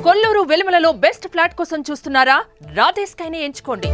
Kolluru వెలుమలలో best flat కోసం చూస్తున్నారా? రాధే స్కైనే ఎంచుకోండి.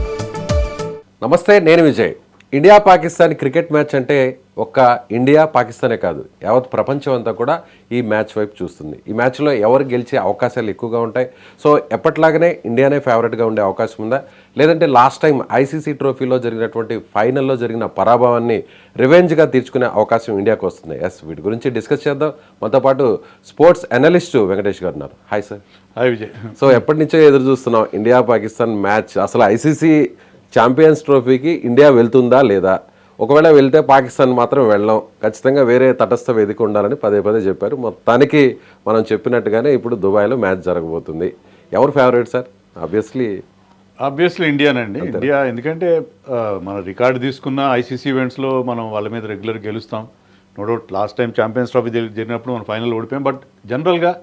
నమస్తే, నేను Vijay. India Pakistan cricket match అంటే ఒక్క ఇండియా పాకిస్తానే కాదు, యావత్ ప్రపంచం అంతా కూడా ఈ మ్యాచ్ వైపు చూస్తుంది. ఈ మ్యాచ్లో ఎవరు గెలిచే అవకాశాలు ఎక్కువగా ఉంటాయి. సో ఎప్పట్లాగానే ఇండియానే ఫేవరెట్గా ఉండే అవకాశం ఉందా, లేదంటే లాస్ట్ టైం ఐసీసీ ట్రోఫీలో జరిగినటువంటి ఫైనల్లో జరిగిన పరాభవాన్ని రివెంజ్గా తీర్చుకునే అవకాశం ఇండియాకు వస్తుంది? వీటి గురించి డిస్కస్ చేద్దాం. మనతో పాటు స్పోర్ట్స్ అనలిస్టు వెంకటేష్ గారు ఉన్నారు. Hi sir. Hi Vijay. So ఎప్పటి నుంచో ఎదురు చూస్తున్నాం ఇండియా పాకిస్తాన్ మ్యాచ్. అసలు ఐసీసీ ఛాంపియన్స్ ట్రోఫీకి ఇండియా వెళ్తుందా లేదా? ఒకవేళ వెళ్తే పాకిస్తాన్ మాత్రం వెళ్ళాం, ఖచ్చితంగా వేరే తటస్థ వేదిక ఉండాలని పదే పదే చెప్పారు. మొత్తానికి మనం చెప్పినట్టుగానే ఇప్పుడు దుబాయ్లో మ్యాచ్ జరగబోతుంది. ఎవరు ఫేవరెట్ సార్? ఆబ్వియస్లీ ఇండియానండి. ఇండియా ఎందుకంటే మన రికార్డు తీసుకున్న ఐసీసీ ఈవెంట్స్లో మనం వాళ్ళ మీద రెగ్యులర్ గెలుస్తాం. No doubt last time champions trophy జరిగినప్పుడు మనం ఫైనల్ ఓడిపోయాం. బట్ జనరల్గా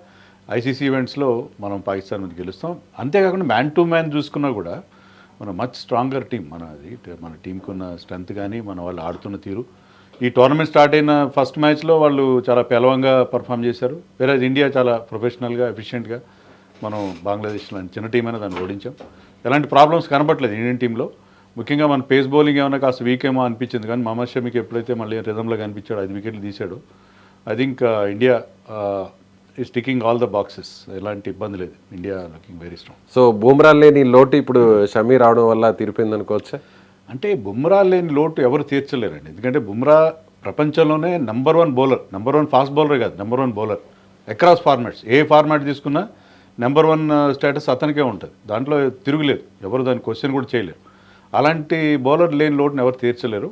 ఐసీసీ ఈవెంట్స్లో మనం పాకిస్తాన్ మీద గెలుస్తాం. అంతేకాకుండా మ్యాన్ టు మ్యాన్ చూసుకున్నా కూడా మన మచ్ స్ట్రాంగర్ టీం మన టీంకి ఉన్న స్ట్రెంత్ కానీ మన వాళ్ళు ఆడుతున్న తీరు. ఈ టోర్నమెంట్ స్టార్ట్ అయిన ఫస్ట్ మ్యాచ్లో వాళ్ళు చాలా పేలవంగా పర్ఫామ్ చేశారు. వేరే ఇండియా చాలా ప్రొఫెషనల్గా ఎఫిషియెంట్గా మనం బంగ్లాదేశ్ లాంటి చిన్న టీం అయినా దాన్ని ఓడించాం. ఎలాంటి ప్రాబ్లమ్స్ కనపట్లేదు ఇండియన్ టీంలో. ముఖ్యంగా మన పేస్ బౌలింగ్ ఏమైనా కాస్త వీక్ ఏమో అనిపించింది, కానీ మహమ్మద్ షమీకి ఎప్పుడైతే మళ్ళీ రిజంలో కనిపించాడు, 5 వికెట్లు తీశాడు. I think India is ticking all the boxes. ఎలాంటి ఇబ్బంది లేదు, India looking very strong. So Bumrah లేని లోటు ఇప్పుడు షమీ రావడం వల్ల తీరిపోయింది అనుకోవచ్చా? అంటే బుమ్రా లేని లోటు ఎవరు తీర్చలేరండి. ఎందుకంటే బుమ్రా ప్రపంచంలోనే నెంబర్ 1 బౌలర్, నెంబర్ 1 ఫాస్ట్ బౌలరే కాదు, నెంబర్ 1 బౌలర్ అక్రాస్ ఫార్మాట్స్. ఏ ఫార్మాట్ తీసుకున్నా నెంబర్ 1 స్టేటస్ అతనికే ఉంటుంది, దాంట్లో తిరుగులేదు. ఎవరు దాని క్వశ్చన్ కూడా చేయలేరు. అలాంటి బౌలర్ లేని లోటుని ఎవరు తీర్చలేరు.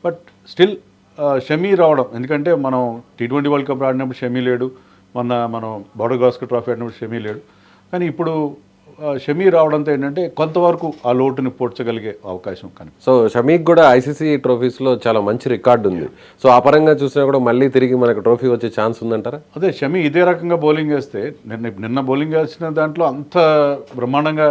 బట్ స్టిల్ షమీ రావడం, ఎందుకంటే మనం T20 వరల్డ్ కప్ ఆడినప్పుడు షమీ లేడు, మనం బోర్డర్ గాస్కర్ ట్రోఫీ ఆడినప్పుడు షమీ లేడు. కానీ ఇప్పుడు షమీ రావడంతో ఏంటంటే కొంతవరకు ఆ లోటుని పోడ్చగలిగే అవకాశం కనిపిస్తుంది. సో షమీకి కూడా ఐసీసీ ట్రోఫీస్లో చాలా మంచి రికార్డు ఉంది. సో ఆ పరంగా చూసినా కూడా మళ్ళీ తిరిగి మనకు ట్రోఫీ వచ్చే ఛాన్స్ ఉందంటారా? అదే షమీ ఇదే రకంగా బౌలింగ్ వేస్తే, నిన్న బౌలింగ్ వేసిన దాంట్లో అంత బ్రహ్మాండంగా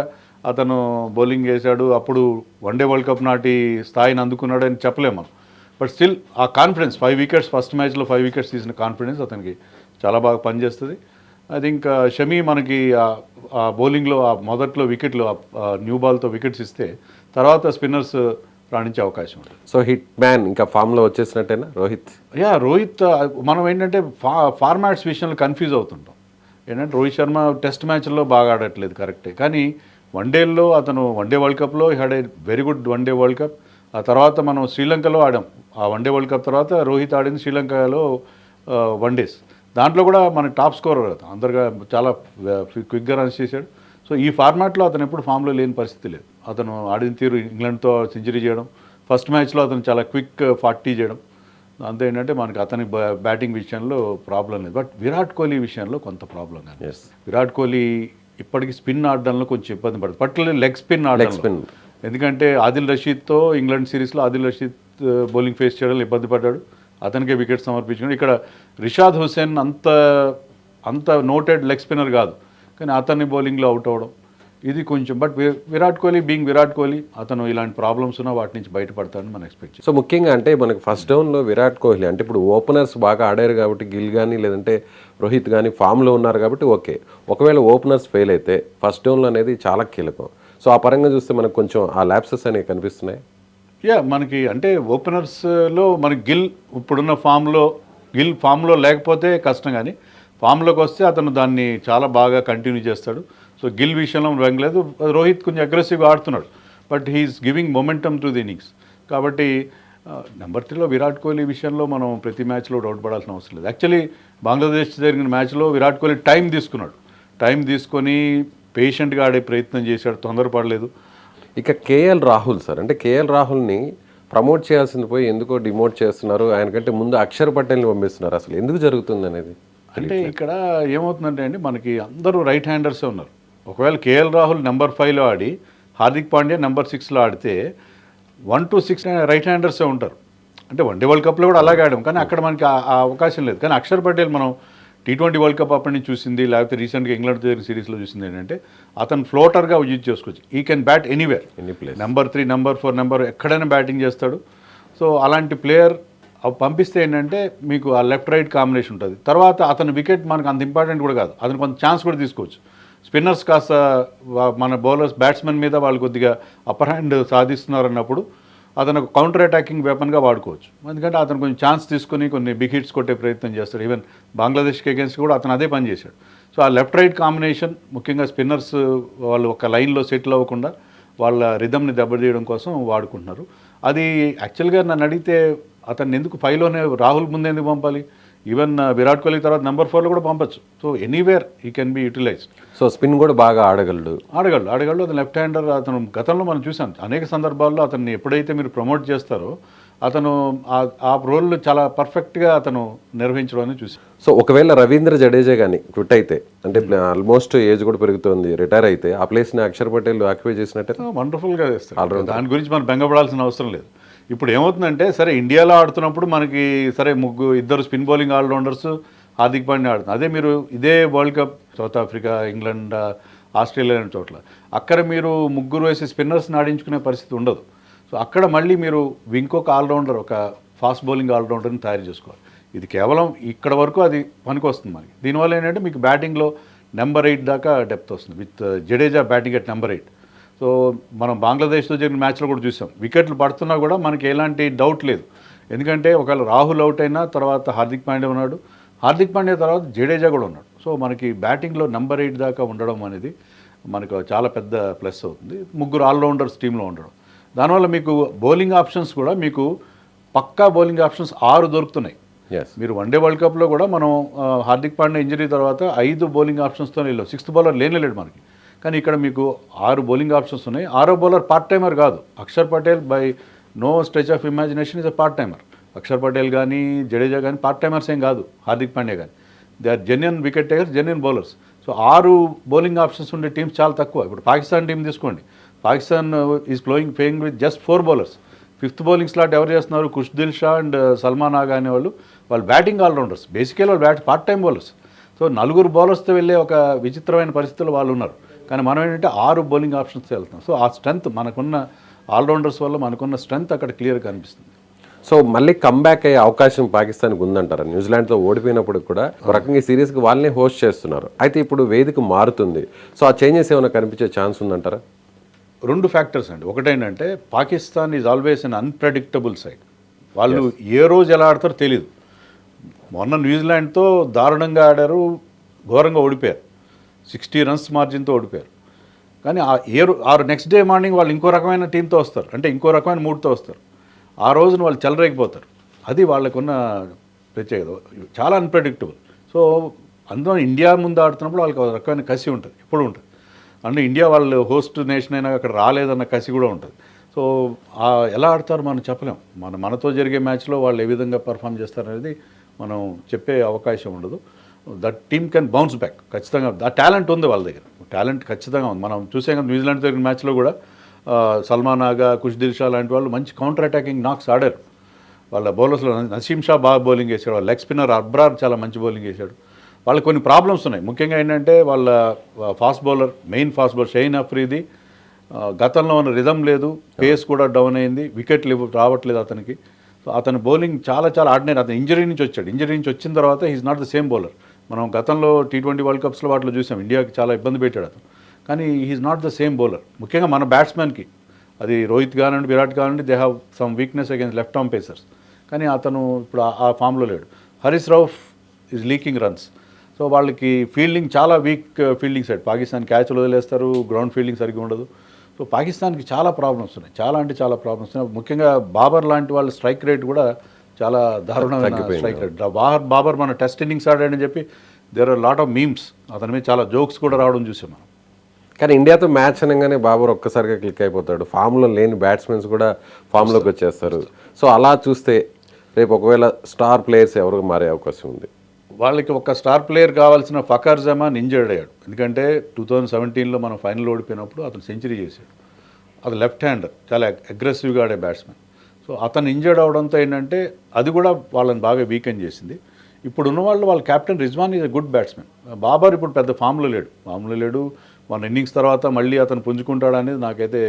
అతను బౌలింగ్ వేశాడు. అప్పుడు వన్డే వరల్డ్ కప్ నాటి స్థాయిని అందుకున్నాడు అని చెప్పలేము మనం. బట్ స్టిల్ ఆ కాన్ఫిడెన్స్, 5 వికెట్స్ ఫస్ట్ మ్యాచ్లో 5 వికెట్స్ తీసిన కాన్ఫిడెన్స్ అతనికి చాలా బాగా పనిచేస్తుంది. ఐ థింక్ షమీ మనకి ఆ బౌలింగ్లో ఆ మొదట్లో వికెట్లు న్యూ బాల్తో వికెట్స్ ఇస్తే తర్వాత స్పిన్నర్స్ రాణించే అవకాశం ఉంటుంది. సో హిట్ మ్యాన్ ఇంకా ఫామ్లో వచ్చేసినట్టేనా రోహిత్? రోహిత్ మనం ఏంటంటే ఫార్మాట్స్ విషయంలో కన్ఫ్యూజ్ అవుతుంటాం. ఏంటంటే రోహిత్ శర్మ టెస్ట్ మ్యాచ్ల్లో బాగా ఆడట్లేదు, కరెక్టే. కానీ వన్డేల్లో అతను వన్డే వరల్డ్ కప్లో had a very good one day world cup. ఆ తర్వాత మనం శ్రీలంకలో ఆడాం. ఆ వన్డే వరల్డ్ కప్ తర్వాత రోహిత్ ఆడింది శ్రీలంకలో వన్డేస్. దాంట్లో కూడా మన టాప్ స్కోరర్, అందరుగా చాలా క్విక్గా రన్స్ చేశాడు. సో ఈ ఫార్మాట్లో అతను ఎప్పుడు ఫామ్లో లేని పరిస్థితి లేదు. అతను ఆడిన తీరు, ఇంగ్లాండ్తో సెంచరీ చేయడం, ఫస్ట్ మ్యాచ్లో అతను చాలా క్విక్ 40 చేయడం, దాంతో ఏంటంటే మనకి అతని బ్యాటింగ్ విషయంలో ప్రాబ్లం లేదు. బట్ విరాట్ కోహ్లీ విషయంలో కొంత ప్రాబ్లం కానీ, విరాట్ కోహ్లీ ఇప్పటికీ స్పిన్ ఆడడంలో కొంచెం ఇబ్బంది పడుతుంది, పర్టికులర్లీ లెగ్ స్పిన్ ఆడడం. ఎందుకంటే ఆదిల్ రషీద్తో ఇంగ్లాండ్ సిరీస్లో ఆదిల్ రషీద్ బౌలింగ్ ఫేస్ చేయడంలో ఇబ్బంది పడ్డాడు, అతనికే వికెట్ సమర్పించాడు. ఇక్కడ రిషాద్ హుసేన్ అంత నోటెడ్ లెగ్ స్పిన్నర్ కాదు, కానీ అతన్ని బౌలింగ్లో అవుట్ అవ్వడం ఇది కొంచెం. బట్ విరాట్ కోహ్లీ బీయింగ్ విరాట్ కోహ్లీ, అతను ఇలాంటి ప్రాబ్లమ్స్ ఉన్నా వాటి నుంచి బయటపడతాడని మనం ఎక్స్పెక్ట్ చేస్తాం. సో ముఖ్యంగా అంటే మనకి ఫస్ట్ డౌన్లో విరాట్ కోహ్లీ అంటే ఇప్పుడు ఓపెనర్స్ బాగా ఆడారు కాబట్టి, గిల్ కానీ లేదంటే రోహిత్ కానీ ఫామ్లో ఉన్నారు కాబట్టి ఓకే. ఒకవేళ ఓపెనర్స్ ఫెయిల్ అయితే ఫస్ట్ డౌన్లో అనేది చాలా కీలకం. సో ఆ పరంగా చూస్తే మనకు కొంచెం ఆ ల్యాప్సెస్ అనేవి కనిపిస్తున్నాయి. మనకి అంటే ఓపెనర్స్లో మనకి ఇప్పుడున్న గిల్ ఫామ్లో లేకపోతే కష్టం, కానీ ఫామ్లోకి వస్తే అతను దాన్ని చాలా బాగా కంటిన్యూ చేస్తాడు. సో గిల్ విషయంలో వెంగలేదు. రోహిత్ కొంచెం అగ్రెసివ్గా ఆడుతున్నాడు, but he's giving momentum to the innings. కాబట్టి నెంబర్ 3లో విరాట్ కోహ్లీ విషయంలో మనం ప్రతి మ్యాచ్లో డౌట్ పడాల్సిన అవసరం లేదు. యాక్చువల్లీ బంగ్లాదేశ్ జరిగిన మ్యాచ్లో విరాట్ కోహ్లీ టైం తీసుకొని పేషెంట్గా ఆడే ప్రయత్నం చేశాడు, తొందరపడలేదు. ఇక కేఎల్ రాహుల్ సార్, అంటే కేఎల్ రాహుల్ని ప్రమోట్ చేయాల్సింది పోయి ఎందుకో డిమోట్ చేస్తున్నారు. ఆయనకంటే ముందు అక్షర్ పటేల్ని పంపిస్తున్నారు. అసలు ఎందుకు జరుగుతుంది అనేది అంటే ఇక్కడ ఏమవుతుందంటే అండి, మనకి అందరూ రైట్ హ్యాండర్సే ఉన్నారు. ఒకవేళ కేఎల్ రాహుల్ నెంబర్ 5లో ఆడి హార్దిక్ పాండ్యా నెంబర్ 6లో ఆడితే 1 to 6 రైట్ హ్యాండర్సే ఉంటారు. అంటే వన్డే వరల్డ్ కప్లో కూడా అలాగే ఆడాం, కానీ అక్కడ మనకి ఆ అవకాశం లేదు. కానీ అక్షర్ పటేల్ మనం T20 వరల్డ్ కప్ అప్పటి నుంచి చూసింది, లేకపోతే రీసెంట్గా ఇంగ్లాండ్తో జరిగిన సిరీస్లో చూసింది ఏంటంటే అతను ఫ్లోటర్గా యూజ్ చేసుకోవచ్చు. ఈ can bat anywhere, number 3, number 4 ఎక్కడైనా బ్యాటింగ్ చేస్తాడు. సో అలాంటి ప్లేయర్ పంపిస్తే ఏంటంటే మీకు ఆ లెఫ్ట్ రైట్ కాంబినేషన్ ఉంటుంది. తర్వాత అతని వికెట్ మనకు అంత ఇంపార్టెంట్ కూడా కాదు, అతను కొంత ఛాన్స్ కూడా తీసుకోవచ్చు. స్పిన్నర్స్ కాస్త మన బౌలర్స్ బ్యాట్స్మెన్ మీద వాళ్ళు కొద్దిగా అప్పర్ హ్యాండ్ సాధిస్తున్నారన్నప్పుడు అతను కౌంటర్ అటాకింగ్ వెపన్గా వాడుకోవచ్చు. ఎందుకంటే అతను కొంచెం ఛాన్స్ తీసుకుని కొన్ని బిగ్ హిట్స్ కొట్టే ప్రయత్నం చేస్తాడు. ఈవెన్ బంగ్లాదేశ్కి అగేన్స్ట్ కూడా అతను అదే పని చేశాడు. సో ఆ లెఫ్ట్ రైట్ కాంబినేషన్ ముఖ్యంగా స్పిన్నర్స్ వాళ్ళు ఒక లైన్లో సెటిల్ అవ్వకుండా వాళ్ళ రిథమ్ని దెబ్బతీయడం కోసం వాడుకుంటున్నారు. అది యాక్చువల్గా నన్ను అడిగితే అతన్ని ఎందుకు 5లోనే రాహుల్ ముందు ఎందుకు పంపాలి? ఈవెన్ విరాట్ కోహ్లీ తర్వాత నెంబర్ 4లో కూడా పంపచ్చు. So anywhere he can be utilized. So spin కూడా బాగా ఆడగలడు. అతను లెఫ్ట్ హ్యాండర్. అతను గతంలో మనం చూసాం అనేక సందర్భాల్లో అతన్ని ఎప్పుడైతే మీరు ప్రమోట్ చేస్తారో అతను ఆ రోల్ చాలా పర్ఫెక్ట్గా అతను నిర్వహించడం అనేది చూసాం. సో ఒకవేళ రవీంద్ర జడేజా కానీ క్విట్ అయితే, అంటే ఆల్మోస్ట్ ఏజ్ కూడా పెరుగుతుంది, రిటైర్ అయితే ఆ ప్లేస్ని అక్షర్ పటేల్ ఆక్యుపై చేసినట్టే వండర్ఫుల్గా చేస్తారు. దాని గురించి మనం బెంగపడాల్సిన అవసరం లేదు. ఇప్పుడు ఏమవుతుందంటే సరే ఇండియాలో ఆడుతున్నప్పుడు మనకి సరే ఇద్దరు spin bowling all-rounders Hardik Pandya ఆడుతున్నారు. అదే మీరు ఇదే world cup south Africa, England, Australia అనే చోట్ల అక్కడ మీరు ముగ్గురు వేసి స్పిన్నర్స్ని ఆడించుకునే పరిస్థితి ఉండదు. సో అక్కడ మళ్ళీ మీరు ఇంకొక ఆల్రౌండర్, ఒక ఫాస్ట్ బౌలింగ్ ఆల్రౌండర్ని తయారు చేసుకోవాలి. ఇది కేవలం ఇక్కడ వరకు అది పనికి వస్తుంది మనకి. దీనివల్ల ఏంటంటే మీకు బ్యాటింగ్లో నెంబర్ 8 దాకా డెప్త్ వస్తుంది with Jadeja batting at number 8. So మనం బంగ్లాదేశ్తో జరిగిన మ్యాచ్లో కూడా చూసాం, వికెట్లు పడుతున్నా కూడా మనకి ఎలాంటి డౌట్ లేదు. ఎందుకంటే ఒకవేళ రాహుల్ అవుట్ అయినా తర్వాత హార్దిక్ పాండ్యా ఉన్నాడు, హార్దిక్ పాండ్యా తర్వాత జడేజా కూడా ఉన్నాడు. సో మనకి బ్యాటింగ్లో నెంబర్ 8 దాకా ఉండడం అనేది మనకు చాలా పెద్ద ప్లస్ అవుతుంది, ముగ్గురు ఆల్రౌండర్స్ టీంలో ఉండడం. దానివల్ల మీకు బౌలింగ్ ఆప్షన్స్ కూడా మీకు పక్కా బౌలింగ్ ఆప్షన్స్ 6 దొరుకుతున్నాయి. మీరు వన్డే వరల్డ్ కప్లో కూడా మనం హార్దిక్ పాండ్యా ఇంజరీ తర్వాత 5 బౌలింగ్ ఆప్షన్స్తో వెళ్ళాం. 6th బౌలర్ లేనేలేడు మనకి. కానీ ఇక్కడ మీకు 6 బౌలింగ్ ఆప్షన్స్ ఉన్నాయి. 6వ బౌలర్ పార్ట్ టైమర్ కాదు. Akshar Patel by no stretch of imagination is a part timer. Akshar Patel కానీ జడేజా కానీ పార్ట్ టైమర్స్ ఏం కాదు, హార్దిక్ పాండ్యా కానీ. They are genuine wicket takers, genuine bowlers. So 6 bowling options ఉండే టీమ్స్ చాలా తక్కువ. ఇప్పుడు పాకిస్తాన్ టీం తీసుకోండి, Pakistan is playing with just 4 bowlers. 5th bowling slot ఎవరు చేస్తున్నారు? ఖుష్దిల్ షా అండ్ సల్మాన్ ఆగా అనేవాళ్ళు వాళ్ళు బ్యాటింగ్ ఆల్రౌండర్స్, బేసికలీ వాళ్ళు పార్ట్ టైం బౌలర్స్. సో 4 బౌలర్స్తో వెళ్ళే ఒక విచిత్రమైన పరిస్థితుల్లో వాళ్ళు ఉన్నారు. కానీ మనం ఏంటంటే 6 బౌలింగ్ ఆప్షన్స్తో వెళ్తున్నాం. సో ఆ స్ట్రెంత్ మనకున్న ఆల్రౌండర్స్ వల్ల మనకున్న స్ట్రెంత్ అక్కడ క్లియర్గా కనిపిస్తుంది. సో మళ్ళీ కమ్బ్యాక్ అయ్యే అవకాశం పాకిస్తాన్కి ఉందంటారా? న్యూజిలాండ్తో ఓడిపోయినప్పుడు కూడా ఒక రకంగా ఈ సిరీస్కి వాళ్ళని హోస్ట్ చేస్తున్నారు. అయితే ఇప్పుడు వేదిక మారుతుంది. సో ఆ చేంజెస్ ఏమైనా కనిపించే ఛాన్స్ ఉందంటారా? 2 ఫ్యాక్టర్స్ అండి. ఒకటేంటంటే Pakistan is always an unpredictable side. వాళ్ళు ఏ రోజు ఎలా ఆడతారో తెలియదు. మొన్న న్యూజిలాండ్తో దారుణంగా ఆడారు, ఘోరంగా ఓడిపోయారు, 60 రన్స్ మార్జిన్తో ఓడిపోయారు. కానీ ఆ నెక్స్ట్ డే మార్నింగ్ వాళ్ళు ఇంకో రకమైన టీంతో వస్తారు, అంటే ఇంకో రకమైన మూడ్తో వస్తారు. ఆ రోజున వాళ్ళు చెలరేగిపోతారు. అది వాళ్ళకున్న ప్రత్యేకత, చాలా అన్ప్రెడిక్టబుల్. సో అందులో ఇండియా ముందు ఆడుతున్నప్పుడు వాళ్ళకి ఒక రకమైన కసి ఉంటుంది, ఎప్పుడు ఉంటుంది. అంటే ఇండియా వాళ్ళు హోస్ట్ నేషన్ అయినా అక్కడ రాలేదన్న కసి కూడా ఉంటుంది. సో ఎలా ఆడతారు మనం చెప్పలేం. మనతో జరిగే మ్యాచ్లో వాళ్ళు ఏ విధంగా పర్ఫామ్ చేస్తారనేది మనం చెప్పే అవకాశం ఉండదు. That team can bounce back ఖచ్చితంగా. ఆ టాలెంట్ ఉంది వాళ్ళ దగ్గర, టాలెంట్ ఖచ్చితంగా ఉంది. మనం చూసే కదా న్యూజిలాండ్ జరిగిన మ్యాచ్లో కూడా సల్మాన్ ఆగా, ఖుష్దిల్ షా లాంటి వాళ్ళు మంచి కౌంటర్ అటాకింగ్ నాక్స్ ఆడారు. వాళ్ళ బౌలర్స్లో నసీం షా బాగా బౌలింగ్ వేసాడు, వాళ్ళ లెగ్ స్పిన్నర్ అబ్రార్ చాలా మంచి బౌలింగ్ వేశాడు. వాళ్ళకి కొన్ని ప్రాబ్లమ్స్ ఉన్నాయి. ముఖ్యంగా ఏంటంటే వాళ్ళ main fast bowler Shaheen Afridi గతంలో ఉన్న రిథమ్ లేదు, పేస్ కూడా డౌన్ అయింది, వికెట్లు రావట్లేదు అతనికి. సో అతని బౌలింగ్ చాలా ఆర్డినరీ. అతను ఇంజరీ నుంచి వచ్చిన తర్వాత he is not the same bowler. మనం గతంలో T20 వరల్డ్ కప్స్లో వాటిలో చూసాం, ఇండియాకి చాలా ఇబ్బంది పెట్టాడు అతను. కానీ he is not the same bowler. ముఖ్యంగా మన బ్యాట్స్మెన్కి, అది రోహిత్ కానివ్వండి, విరాట్ కానివ్వండి, they have some weakness against left arm pacers. కానీ అతను ఇప్పుడు ఆ ఫామ్లో లేడు. Haris Rauf is leaking runs. So వాళ్ళకి ఫీల్డింగ్ చాలా వీక్ ఫీల్డింగ్ సైడ్. పాకిస్తాన్ క్యాచ్లు వదిలేస్తారు, గ్రౌండ్ ఫీల్డింగ్ సరిగ్గా ఉండదు. సో పాకిస్తాన్కి చాలా ప్రాబ్లమ్స్ ఉన్నాయి, చాలా ప్రాబ్లమ్స్ ఉన్నాయి. ముఖ్యంగా బాబర్ లాంటి వాళ్ళ స్ట్రైక్ రేట్ కూడా చాలా దారుణమైన స్ట్రైక్ రేట్. బాబర్ మన టెస్ట్ ఇన్నింగ్స్ ఆడాడని చెప్పి there are lot of memes, అతని మీద చాలా జోక్స్ కూడా రావడం చూసాం మనం. కానీ ఇండియాతో మ్యాచ్ అనగానే బాబర్ ఒక్కసారిగా క్లిక్ అయిపోతాడు. ఫామ్లో లేని బ్యాట్స్మెన్స్ కూడా ఫామ్లోకి వచ్చేస్తారు. సో అలా చూస్తే రేపు ఒకవేళ స్టార్ ప్లేయర్స్ ఎవరు మారే అవకాశం ఉంది? వాళ్ళకి ఒక స్టార్ ప్లేయర్ కావాల్సిన ఫకర్ జమాన్ ఇంజర్డ్ అయ్యాడు. ఎందుకంటే 2017లో మనం ఫైనల్ ఓడిపోయినప్పుడు అతను సెంచరీ చేశాడు. అది లెఫ్ట్ హ్యాండర్, చాలా అగ్రెసివ్గా ఆడే బ్యాట్స్మెన్. సో అతను ఇంజర్డ్ అవడంతో ఏంటంటే అది కూడా వాళ్ళని బాగా వీకెండ్ చేసింది. ఇప్పుడు ఉన్న వాళ్ళ captain Rizwan is a good batsmen. Babar ఇప్పుడు పెద్ద ఫామ్లో లేడు. మన ఇన్నింగ్స్ తర్వాత మళ్ళీ అతను పుంజుకుంటాడు అనేది నాకైతే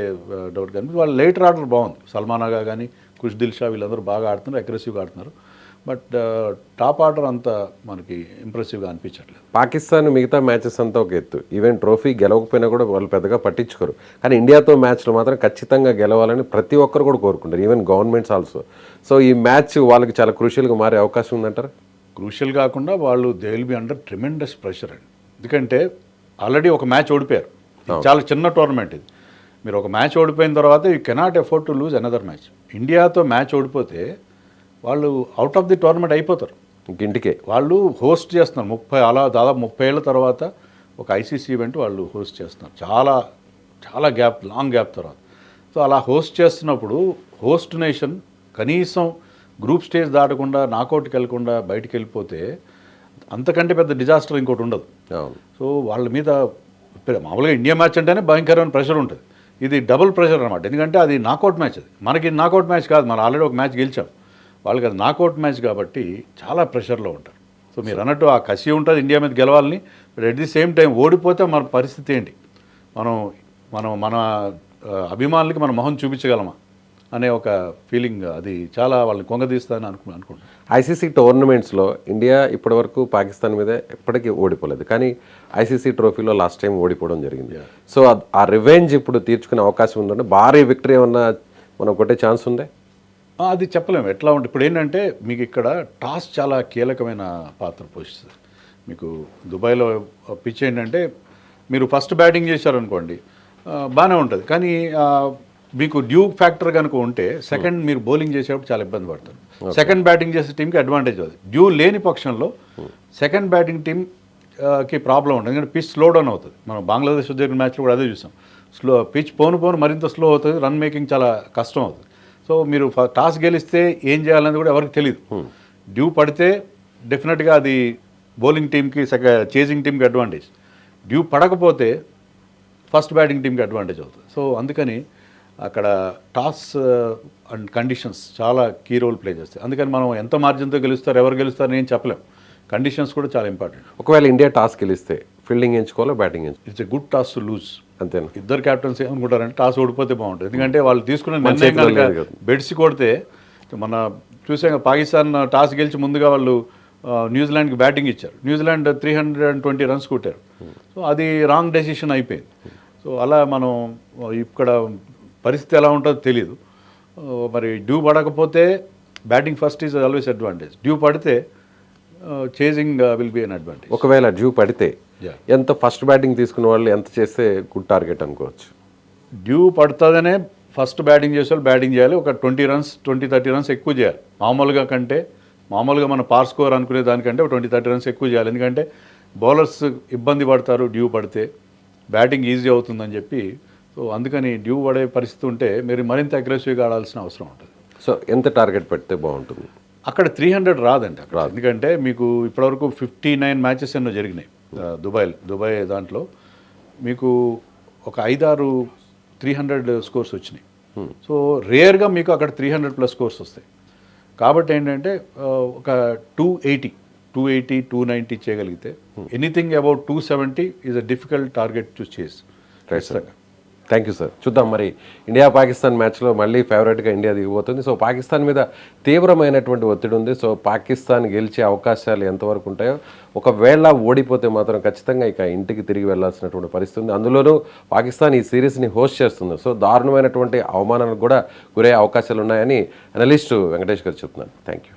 డౌట్ కనిపిస్తుంది. వాళ్ళ లేటర్ ఆర్డర్ బాగుంది. సల్మాన్ ఆగా కానీ, ఖుష్దిల్ షా వీళ్ళందరూ బాగా ఆడుతున్నారు, అగ్రెసివ్గా ఆడుతున్నారు. బట్ టాప్ ఆర్డర్ అంత మనకి ఇంప్రెసివ్గా అనిపించట్లేదు. పాకిస్తాన్ మిగతా మ్యాచెస్ అంతా ఒక ఎత్తు, ఈవెన్ ట్రోఫీ గెలవకపోయినా కూడా వాళ్ళు పెద్దగా పట్టించుకోరు, కానీ ఇండియాతో మ్యాచ్లు మాత్రం ఖచ్చితంగా గెలవాలని ప్రతి ఒక్కరు కూడా కోరుకుంటారు, ఈవెన్ గవర్నమెంట్స్ ఆల్సో. సో ఈ మ్యాచ్ వాళ్ళకి చాలా క్రూషియల్గా మారే అవకాశం ఉందంటారు. క్రూషియల్ కాకుండా వాళ్ళు they will be under tremendous pressure అండి. ఎందుకంటే ఆల్రెడీ ఒక మ్యాచ్ ఓడిపోయారు, ఇది చాలా చిన్న టోర్నమెంట్ ఇది. మీరు ఒక మ్యాచ్ ఓడిపోయిన తర్వాత you cannot afford to lose another match. ఇండియాతో మ్యాచ్ ఓడిపోతే వాళ్ళు అవుట్ ఆఫ్ ది టోర్నమెంట్ అయిపోతారు, ఇంటికే. వాళ్ళు హోస్ట్ చేస్తున్నారు దాదాపు 30 ఏళ్ళ తర్వాత ఒక ఐసీసీ ఈవెంట్ వాళ్ళు హోస్ట్ చేస్తున్నారు, చాలా చాలా లాంగ్ గ్యాప్ తర్వాత. సో అలా హోస్ట్ చేస్తున్నప్పుడు హోస్ట్ నేషన్ కనీసం గ్రూప్ స్టేజ్ దాటకుండా నాకౌట్కి వెళ్ళకుండా బయటికి వెళ్ళిపోతే అంతకంటే పెద్ద డిజాస్టర్ ఇంకోటి ఉండదు. సో వాళ్ళ మీద మామూలుగా ఇండియా మ్యాచ్ అంటేనే భయంకరమైన ప్రెషర్ ఉంటుంది, ఇది డబుల్ ప్రెషర్ అనమాట. ఎందుకంటే అది నాకౌట్ మ్యాచ్, అది మనకి నాకౌట్ మ్యాచ్ కాదు, మనం ఆల్రెడీ ఒక మ్యాచ్ గెలిచాం, వాళ్ళకి అది నాకౌట్ మ్యాచ్ కాబట్టి చాలా ప్రెషర్లో ఉంటారు. సో మీరు అన్నట్టు ఆ కసి ఉంటుంది ఇండియా మీద గెలవాలని, but at the same time ఓడిపోతే మన పరిస్థితి ఏంటి, మన అభిమానులకి మన మొహం చూపించగలమా అనే ఒక ఫీలింగ్, అది చాలా వాళ్ళని కొంగదీస్తానని అనుకుంటున్నాను. ఐసీసీ టోర్నమెంట్స్లో ఇండియా ఇప్పటివరకు పాకిస్తాన్ మీద ఎప్పటికీ ఓడిపోలేదు, కానీ ఐసీసీ ట్రోఫీలో లాస్ట్ టైం ఓడిపోవడం జరిగింది. సో ఆ రివెంజ్ ఇప్పుడు తీర్చుకునే అవకాశం ఉందంటే భారీ విక్టరీ ఏమన్నా మనం కొట్టే ఛాన్స్ ఉందే? అది చెప్పలేము ఎట్లా ఉంటుంది. ఇప్పుడు ఏంటంటే మీకు ఇక్కడ టాస్ చాలా కీలకమైన పాత్ర పోషిస్తుంది. మీకు దుబాయ్లో పిచ్ ఏంటంటే మీరు ఫస్ట్ బ్యాటింగ్ చేశారనుకోండి బాగానే ఉంటుంది, కానీ మీకు డ్యూ ఫ్యాక్టర్ కనుక ఉంటే సెకండ్ మీరు బౌలింగ్ చేసేటప్పుడు చాలా ఇబ్బంది పడతారు. సెకండ్ బ్యాటింగ్ చేసే టీంకి అడ్వాంటేజ్ అవుతుంది. డ్యూ లేని పక్షంలో సెకండ్ బ్యాటింగ్ టీంకి ప్రాబ్లం ఉంటుంది, ఎందుకంటే పిచ్ స్లో డౌన్ అవుతుంది. మనం బంగ్లాదేశ్ జరిగిన మ్యాచ్లో కూడా అదే చూసాం, పిచ్ పోను మరింత స్లో అవుతుంది, రన్ మేకింగ్ చాలా కష్టం అవుతుంది. సో మీరు టాస్ గెలిస్తే ఏం చేయాలనేది కూడా ఎవరికి తెలియదు. డ్యూ పడితే డెఫినెట్గా అది బౌలింగ్ టీంకి చేజింగ్ టీంకి అడ్వాంటేజ్, డ్యూ పడకపోతే ఫస్ట్ బ్యాటింగ్ టీంకి అడ్వాంటేజ్ అవుతుంది. సో అందుకని అక్కడ టాస్ అండ్ కండిషన్స్ చాలా కీ రోల్ ప్లే చేస్తాయి. అందుకని మనం ఎంత మార్జిన్తో గెలుస్తారు, ఎవరు గెలుస్తారు నేను చెప్పలేం, కండిషన్స్ కూడా చాలా ఇంపార్టెంట్. ఒకవేళ ఇండియా టాస్ గెలిస్తే ఫీల్డింగ్ ఎంచుకోవాలో బ్యాటింగ్ ఎంచుకోవాలి? It's a good toss to lose. అంతేనా? ఇద్దరు క్యాప్టెన్స్ ఏమనుకుంటారంటే టాస్ ఓడిపోతే బాగుంటుంది, ఎందుకంటే వాళ్ళు తీసుకున్న నిర్ణయం కనుక బెడ్స్ కొడితే, మన చూసాక పాకిస్తాన్ టాస్ గెలిచి ముందుగా వాళ్ళు న్యూజిలాండ్కి బ్యాటింగ్ ఇచ్చారు, న్యూజిలాండ్ 320 రన్స్ కొట్టారు. సో అది రాంగ్ డెసిషన్ అయిపోయింది. సో అలా మనం ఇక్కడ పరిస్థితి ఎలా ఉంటుందో తెలియదు. మరి డ్యూ పడకపోతే batting first is always advantage, dew పడితే chasing will be an advantage. ఒకవేళ డ్యూ పడితే ఎంత ఫస్ట్ బ్యాటింగ్ తీసుకున్న వాళ్ళు ఎంత చేస్తే గుడ్ టార్గెట్ అనుకోవచ్చు? డ్యూ పడుతుందనే ఫస్ట్ బ్యాటింగ్ చేసే వాళ్ళు బ్యాటింగ్ చేయాలి, ఒక 20-30 రన్స్ ఎక్కువ చేయాలి మామూలుగా మన పార్ స్కోర్ అనుకునే దానికంటే ఒక 20-30 రన్స్ ఎక్కువ చేయాలి. ఎందుకంటే బౌలర్స్ ఇబ్బంది పడతారు డ్యూ పడితే, బ్యాటింగ్ ఈజీ అవుతుందని చెప్పి. సో అందుకని డ్యూ పడే పరిస్థితి ఉంటే మీరు మరింత అగ్రెసివ్గా ఆడాల్సిన అవసరం ఉంటుంది. సో ఎంత టార్గెట్ పెడితే బాగుంటుంది? అక్కడ 300 రాదండి అక్కడ, ఎందుకంటే మీకు ఇప్పటివరకు 59 మ్యాచెస్ ఎన్నో జరిగినాయి దుబాయ్ దాంట్లో, మీకు ఒక 5-6 300 స్కోర్స్ వచ్చినాయి. సో రేర్గా మీకు అక్కడ 300+ స్కోర్స్ వస్తాయి. కాబట్టి ఏంటంటే ఒక 280-290 చేయగలిగితే anything about 270 is a difficult target to చేస్. Thank you sir. చూద్దాం మరి ఇండియా పాకిస్తాన్ మ్యాచ్లో మళ్ళీ ఫేవరెట్గా ఇండియా దిగిపోతుంది. సో పాకిస్తాన్ మీద తీవ్రమైనటువంటి ఒత్తిడి ఉంది. సో పాకిస్తాన్ గెలిచే అవకాశాలు ఎంతవరకు ఉంటాయో, ఒకవేళ ఓడిపోతే మాత్రం ఖచ్చితంగా ఇక ఇంటికి తిరిగి వెళ్లాల్సినటువంటి పరిస్థితి ఉంది. అందులోనూ పాకిస్తాన్ ఈ సిరీస్ని హోస్ట్ చేస్తుంది. సో దారుణమైనటువంటి అవమానాలకు కూడా గురయ్యే అవకాశాలు ఉన్నాయని అనలిస్టు వెంకటేష్ గారు చెప్తున్నారు. Thank you.